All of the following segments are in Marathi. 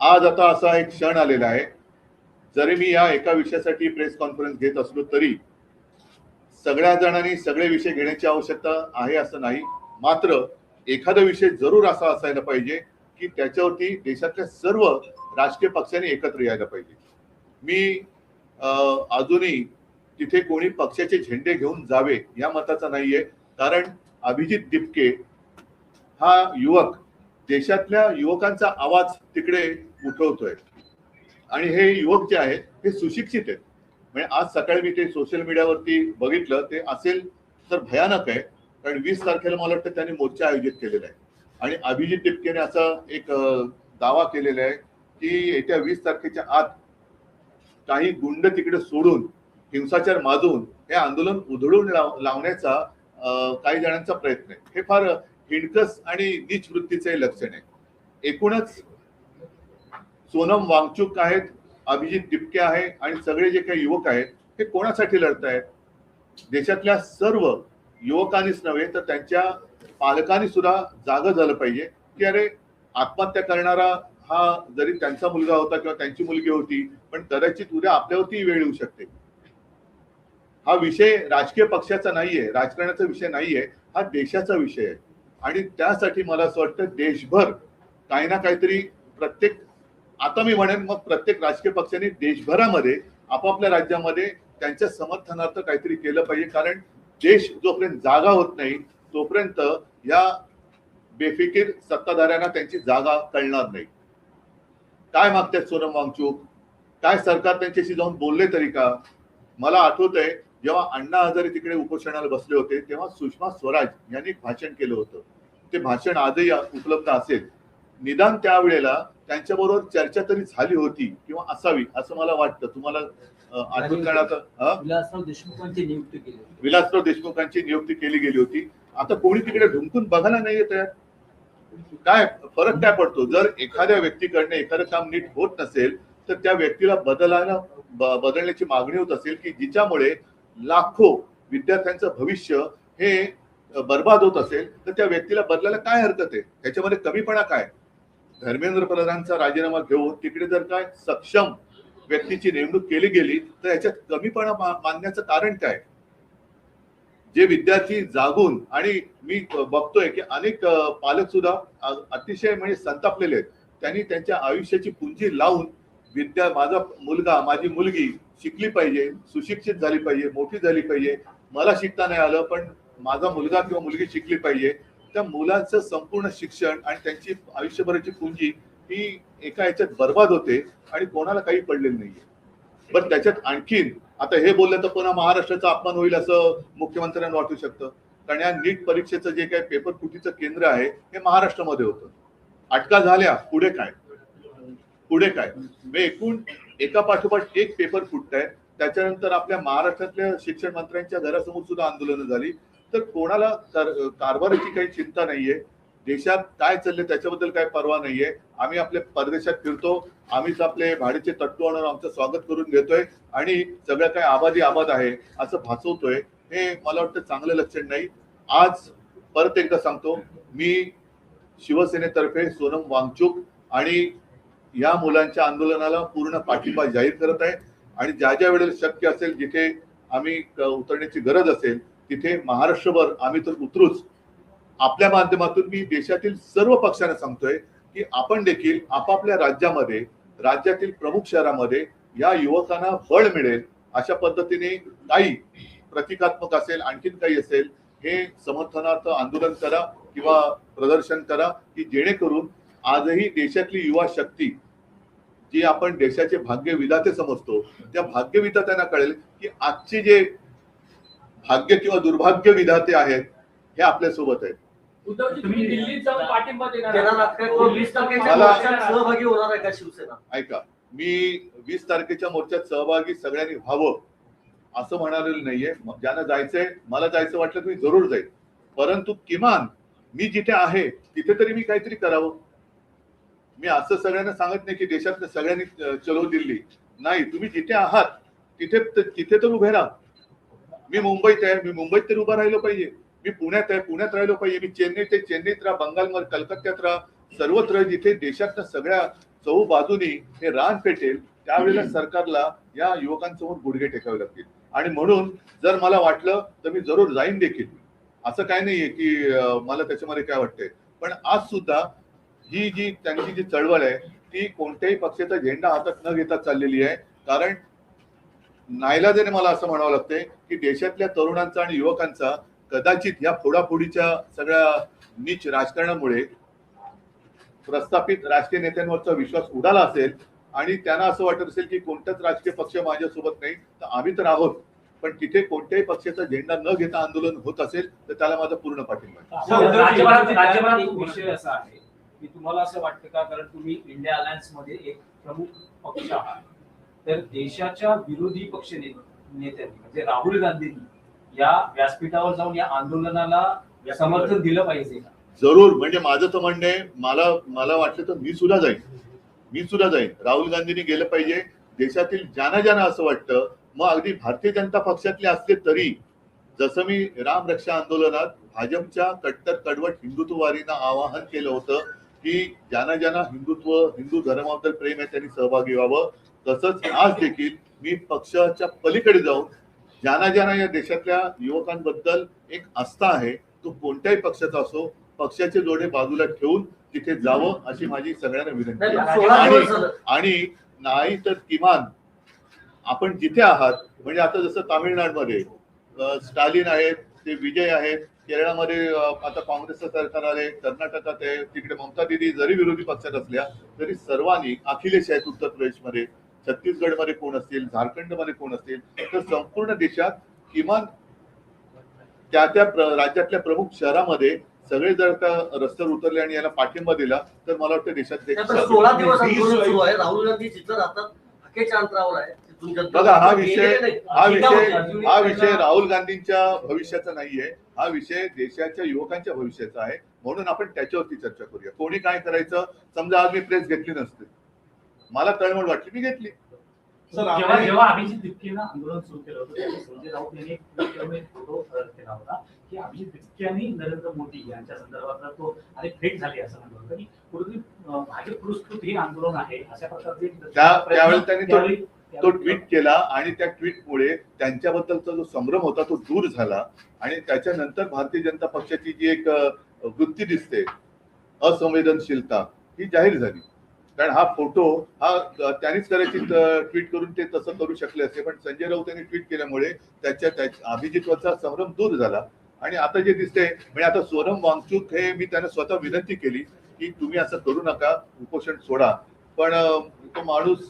आज आता असा एक क्षण आलेला आहे, जरी मी या एका विषयासाठी प्रेस कॉन्फरन्स घेत असलो तरी सगळ्या जणांनी सगळे विषय घेण्याची आवश्यकता आहे असं नाही. मात्र एखादा विषय जरूर असा असायला पाहिजे की त्याच्यावरती देशातल्या सर्व राजकीय पक्षांनी एकत्र यायला पाहिजे. मी अजूनही तिथे कोणी पक्षाचे झेंडे घेऊन जावे या मताचा नाहीये. कारण अभिजित दिपके हा युवक देशातल्या युवकांचा आवाज तिकडे उठवतोय आणि हे युवक जे आहेत हे सुशिक्षित आहेत. म्हणजे आज सकाळी मी ते सोशल मीडियावरती बघितलं, ते असेल तर भयानक आहे. कारण 20 तारखेला मला वाटतं त्यांनी मोर्चा आयोजित केलेला आहे आणि अभिजित दिपकेने असा एक दावा केलेला आहे की येत्या 20 तारखेच्या आत काही गुंड तिकडे सोडून हिंसाचार माजून हे आंदोलन उधळून लावण्याचा काही जणांचा प्रयत्न आहे. हे फार हिणकस आणि नीच वृत्तीचे लक्षण आहे. एकूणच सोनम वांगचुक आहेत, अभिजित दिपके आहे आणि सगळे जे काही युवक आहेत हे कोणासाठी लढत आहेत? देशातल्या सर्व युवकांनीच नव्हे तर त्यांच्या पालकांनी सुद्धा जागं झालं पाहिजे की अरे, आत्महत्या करणारा हा जरी त्यांचा मुलगा होता किंवा त्यांची मुलगी होती, पण कदाचित उद्या आपल्यावरती वेळ येऊ शकते. हा विषय राजकीय पक्षाचा नाहीये, राजकारणाचा विषय नाहीये, हा देशाचा विषय आहे. आणि त्यासाठी मला असं वाटतं देशभर काही ना काहीतरी प्रत्येक, आता मी म्हणेन मग प्रत्येक राजकीय पक्षाने देशभरामध्ये आपापल्या राज्यामध्ये त्यांच्या समर्थनार्थ काहीतरी केलं पाहिजे. कारण देश जोपर्यंत जागा होत नाही तोपर्यंत या बेफिकीर सत्ताधाऱ्यांना त्यांची जागा कळणार नाही. काय मागतात सोनम वांगचुक? काय सरकार त्यांच्याशी जाऊन बोलले तरी का? मला आठवत आहे जेव्हा अण्णा हजारे तिकडे उपोषणाला बसले होते तेव्हा सुषमा स्वराज यांनी एक भाषण केलं होतं. ते भाषण आजही उपलब्ध असेल. निदान त्यावेळेला त्यांच्याबरोबर चर्चा तरी झाली होती किंवा असावी असं मला वाटतं. तुम्हाला आठवण करण्यात विलासराव देशमुखांची नियुक्ती केली गेली होती. आता कोणी तिकडे ढुंकून बघायला नाही येत आहे. काय फरक काय पडतो? जर एखाद्या व्यक्तीकडनं एखादं काम नीट होत नसेल तर त्या व्यक्तीला बदलण्याची मागणी होत असेल की जिच्यामुळे लाखो विद्यार्थ्यांचं भविष्य हे बर्बाद होत असेल तर त्या व्यक्तीला बदलायला काय हरकत आहे? त्याच्यामध्ये कमीपणा काय? धर्मेंद्र प्रधानचा राजीनामा घेऊन तिकडे जर काय सक्षम व्यक्तीची नेमणूक केली गेली तर याच्यात कमीपणा मानण्याचं कारण काय? जे विद्यार्थी जागून, आणि मी बघतोय की अनेक पालक सुद्धा अतिशय म्हणजे संतापलेले आहेत. त्यांनी त्यांच्या आयुष्याची पुंजी लावून माझा मुलगा माझी मुलगी शिकली पाहिजे, सुशिक्षित झाली पाहिजे, मोठी झाली पाहिजे, मला शिकता नाही आलं पण माझा मुलगा किंवा मुलगी शिकली पाहिजे, त्या मुलाचं संपूर्ण शिक्षण आणि त्यांची आयुष्यभराची पुंजी ही एका याच्यात बर्बाद होते आणि कोणाला काही पडलेलं नाहीये. पण त्याच्यात आणखीन आता हे बोललं तर पुन्हा महाराष्ट्राचा अपमान होईल असं मुख्यमंत्र्यांना वाटू शकतं. कारण या नीट परीक्षेचं जे काही पेपर फुटीचं केंद्र आहे हे महाराष्ट्रामध्ये होतं. अटका झाल्या, पुढे काय? पुढे काय? एकूण एका पाठोपाठ एक पेपर फुटत आहे. त्याच्यानंतर आपल्या महाराष्ट्रातल्या शिक्षण मंत्र्यांच्या घरासमोर सुद्धा आंदोलनं झाली. तर कोणाला कारभाराची काही चिंता नाहीये, देशात काय चाललंय त्याच्याबद्दल काय पर्वा नाहीये. आम्ही आपल्या परदेशात फिरतो, आम्हीच आपले भाडीचे तट्टू आणून आमचं स्वागत करून घेतोय आणि सगळं काय आबादी आबाद आहे असं भासवतोय. हे मला वाटतं चांगलं लक्षण नाही. आज परत एकदा सांगतो, मी शिवसेनेतर्फे सोनम वांगचुक आणि या मुलांच्या आंदोलनाला पूर्ण पाठिंबा जाहीर करत आहे. आणि ज्या ज्या वेळेला शक्य असेल, जिथे आम्ही उतरण्याची गरज असेल तिथे महाराष्ट्रभर आम्ही तर उतरूच. आपल्या माध्यमातून मी देशातील सर्व पक्षांना सांगतोय की आपण देखील आपापल्या राज्यामध्ये, राज्यातील प्रमुख शहरामध्ये या युवकांना बळ मिळेल अशा पद्धतीने काही प्रतिकात्मक असेल, आणखीन काही असेल, हे समर्थनार्थ आंदोलन करा किंवा प्रदर्शन करा की जेणेकरून आजही देशातली युवा शक्ती जी आपण देशाचे भाग्य विधाते समजतो त्या भाग्य विधात्यांना कळेल की आजचे जे भाग्य किंवा दुर्भाग्य विधाते आहेत हे आपल्या सोबत आहेत. ऐका, मी 20 तारखेच्या मोर्चात सहभागी सगळ्यांनी व्हावं असं म्हणालेलं नाहीये. ज्यांना जायचंय, मला जायचं वाटलं तर मी जरूर जाईल, परंतु किमान मी जिथे आहे तिथे तरी मी काहीतरी करावं. मी असं सगळ्यांना सांगत नाही की देशातल्या सगळ्यांनी चलो दिल्ली, नाही, तुम्ही जिथे आहात तिथे तर उभे राहा. मी मुंबईत आहे, मी मुंबईत तर उभा राहिलो पाहिजे. मी पुण्यात आहे, पुण्यात राहिलो पाहिजे. मी चेन्नईत आहे, चेन्नईत राहा. बंगालमध्ये, कलकत्त्यात राहा. सर्वत्र जिथे देशातल्या सगळ्या चहूबाजूनी हे रान पेटेल त्यावेळेला सरकारला या युवकांसमोर गुडघे टेकावे लागतील. आणि म्हणून जर मला वाटलं तर मी जरूर जाईन देखील. असं काय नाहीये की मला त्याच्यामध्ये काय वाटतंय. पण आज सुद्धा ही जी त्यांची जी चळवळ आहे ती कोणत्याही पक्षाचा झेंडा हातात न घेता चाललेली आहे. कारण नाईलाजाने मला असं म्हणावं लागतंय की देशातल्या तरुणांचा आणि युवकांचा कदाचित या फोडाफोडीच्या सगळ्या नीच राजकारणामुळे प्रस्थापित राजकीय नेत्यांवरचा विश्वास उडाला असेल आणि त्यांना असं वाटत असेल की कोणताच राजकीय पक्ष माझ्यासोबत नाही तर आम्ही तर आहोत. पण तिथे कोणत्याही पक्षाचा झेंडा न घेता आंदोलन होत असेल तर त्याला माझा पूर्ण पाठिंबा आहे. राज्यभरात विषय असा आहे की तुम्हाला असं वाटतं का, कारण तुम्ही इंडिया अलायन्स मध्ये एक प्रमुख पक्ष आहात, तर देशाच्या विरोधी पक्ष नेत्यांनी म्हणजे राहुल गांधींनी या व्यासपीठावर जाऊन या आंदोलनाला समर्थन दिलं पाहिजे का? जरूर. म्हणजे माझं तर म्हणणं आहे, मला वाटलं तर मी सुद्धा जाईन. राहुल गांधींनी गेलं पाहिजे. देशातील ज्यांना असं वाटतं, मग अगदी भारतीय जनता पक्षातले असले तरी, जसं मी राम रक्षा आंदोलनात भाजपच्या कट्टर कडवट हिंदुत्ववादींना आवाहन केलं होतं की ज्यांना हिंदू धर्माबद्दल प्रेम आहे त्यांनी सहभागी व्हावं, तसंच आज देखील मी पक्षाच्या पलीकडे जाऊन ज्यांना या देशातल्या युवकांबद्दल एक आस्था आहे तो कोणत्याही पक्षाचा असो, पक्षाचे जोडे बाजूला ठेवून तिथे जावं अशी माझी सगळ्यांना विनंती आहे. आणि नाही तर किमान आपण जिथे आहात, म्हणजे आता जसं तामिळनाडूमध्ये स्टालिन आहेत, ते विजय आहेत, केरळामध्ये आता काँग्रेसचं सरकार आले, कर्नाटकात आहे, तिकडे ममता दिदी जरी विरोधी पक्षात असल्या तरी सर्वांनी, अखिलेश आहेत उत्तर प्रदेशमध्ये, छत्तीसगडमध्ये कोण असतील, झारखंडमध्ये कोण असतील, तर संपूर्ण देशात किमान त्या राज्यातल्या प्रमुख शहरामध्ये सगळे जर का रस्त्यावर उतरले आणि याला पाठिंबा दिला तर मला वाटतं देशात 16 दिवस आंदोलन सुरू आहे. राहुल गांधी जिथं राहतात हकेच्या अंतरावर आहे. बघा, हा विषय राहुल गांधींच्या भविष्याचा नाहीये, हा विषय देशाच्या युवकांच्या भविष्याचा आहे. म्हणून आपण त्याच्यावरती चर्चा करूया. कोणी काय करायचं, समजा आज मी प्रेस घेतली नसते, मला तळमळ वाटली, मी घेतली. जेव्हा अभिजित तिपकेनं आंदोलन सुरू केलं होतं त्यावेळी संजय राऊत यांनी एक फोटो केला होता की अभिजित तिपके नरेंद्र मोदी यांच्या संदर्भात तो अनेक भेट झाली असं म्हणलं होतं की कुठेतरी भाजप पुरस्कृत हे आंदोलन आहे अशा प्रकारचे त्यावेळी त्यांनी तो ट्विट केला आणि त्या ट्विटमुळे त्यांच्याबद्दलचा जो संभ्रम होता तो दूर झाला. आणि त्याच्यानंतर भारतीय जनता पक्षाची जी एक वृत्ती दिसते, असंवेदनशीलता, ही जाहीर झाली. कारण हा फोटो हा त्यांनीच करायची ट्विट करून ते तसं करू शकले असते, पण संजय राऊत यांनी ट्विट केल्यामुळे त्याच्या अभिजितवरचा संभ्रम दूर झाला. आणि आता जे दिसते, म्हणजे आता सोनम वांगचूक हे मी त्यांना स्वतः विनंती केली की तुम्ही असं करू नका, उपोषण सोडा. पण तो माणूस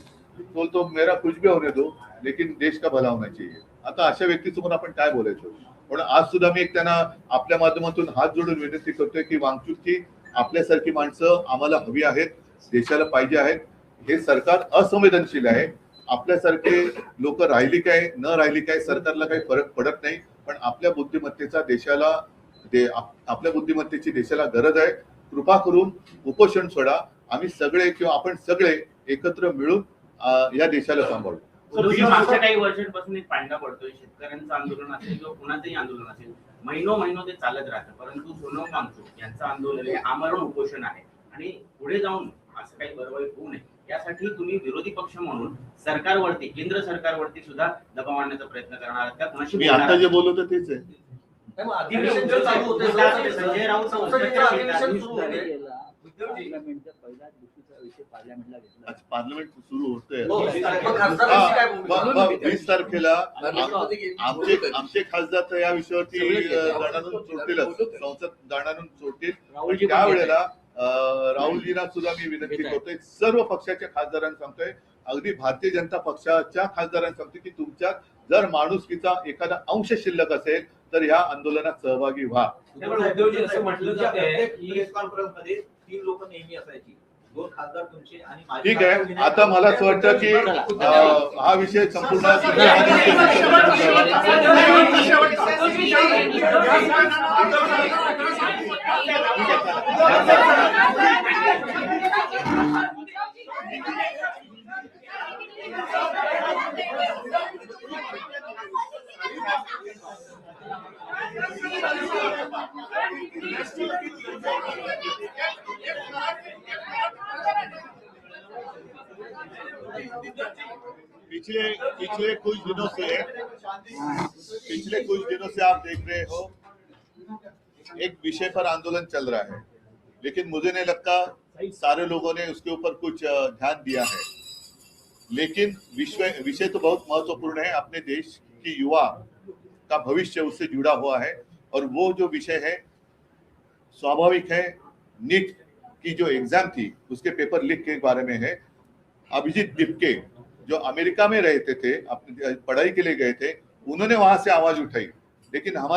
बोलतो मेरा कुछ भी होने दो लेकिन देश का भला होना चाहिए. आता अशा व्यक्तीसमोर आपण काय बोलायचं. पण आज सुद्धा मी एक त्यांना आपल्या माध्यमातून हात जोडून विनंती करतोय की वांगचूकची आपल्यासारखी माणसं आम्हाला हवी आहेत, देशाला पाहिजे आहेत. हे सरकार असंवेदनशील आहे. आपल्यासारखे लोक राहिली काय न राहिली काय सरकारला काही फरक पडत नाही. पण आपल्या बुद्धिमत्तेचा आपल्या बुद्धिमत्तेची देशाला गरज आहे. कृपा करून उपोषण सोडा. आम्ही सगळे किंवा आपण सगळे एकत्र मिळून या देशाला सांभाळू. मागच्या काही वर्षांपासून एक पांडा पडतोय. शेतकऱ्यांचं आंदोलन असेल किंवा कुणाचंही आंदोलन असेल, महिनो ते चालत राहतं. परंतु सोनम वांगचूक यांचं आंदोलन हे आमरण उपोषण आहे आणि पुढे जाऊन असं काही बरोबर होऊ नये यासाठी तुम्ही विरोधी पक्ष म्हणून सरकारवरती, केंद्र सरकारवरती सुद्धा दबाव आणण्याचा प्रयत्न करणार आहात का? कोणाशी मी आता जे बोललो तर तेच आहे. संजय राऊत पार्लमेंट सुरू होतंय. 20 तारखेला आमचे खासदार तर या विषयावरती दणानून सोडतीलच, संसद दणानून सोडतील. त्यावेळेला राहुलजींना सुद्धा मी विनंती करतोय, सर्व पक्षाच्या खासदारांना सांगतोय, अगदी भारतीय जनता पक्षाच्या खासदारांना सांगतोय की तुमच्यात जर माणुसकीचा एखादा अंश शिल्लक असेल तर या आंदोलनात सहभागी व्हा. असं म्हटलं जातंय की प्रेस कॉन्फरन्स मध्ये 3 लोक नेहमी असायची, 2 खासदार तुमचे आणि ठीक आहे. आता मला असं वाटतं की हा विषय संपूर्ण पिछले कुछ दिनों से आप देख रहे हो एक विषय पर आंदोलन चल रहा है, लेकिन मुझे नहीं लगता सारे लोगों ने उसके ऊपर कुछ ध्यान दिया है। लेकिन विषय तो बहुत महत्वपूर्ण है, अपने देश की युवा का भविष्य उससे जुड़ा हुआ है। और वो जो विषय है स्वाभाविक है, नीट की जो एग्जाम थी उसके पेपर लीक के बारे में है। अभिजीत दिपके जो अमेरिका में रहते थे, अपनी पढ़ाई के लिए गए थे, उन्होंने वहां से आवाज उठाई, लेकिन हमारे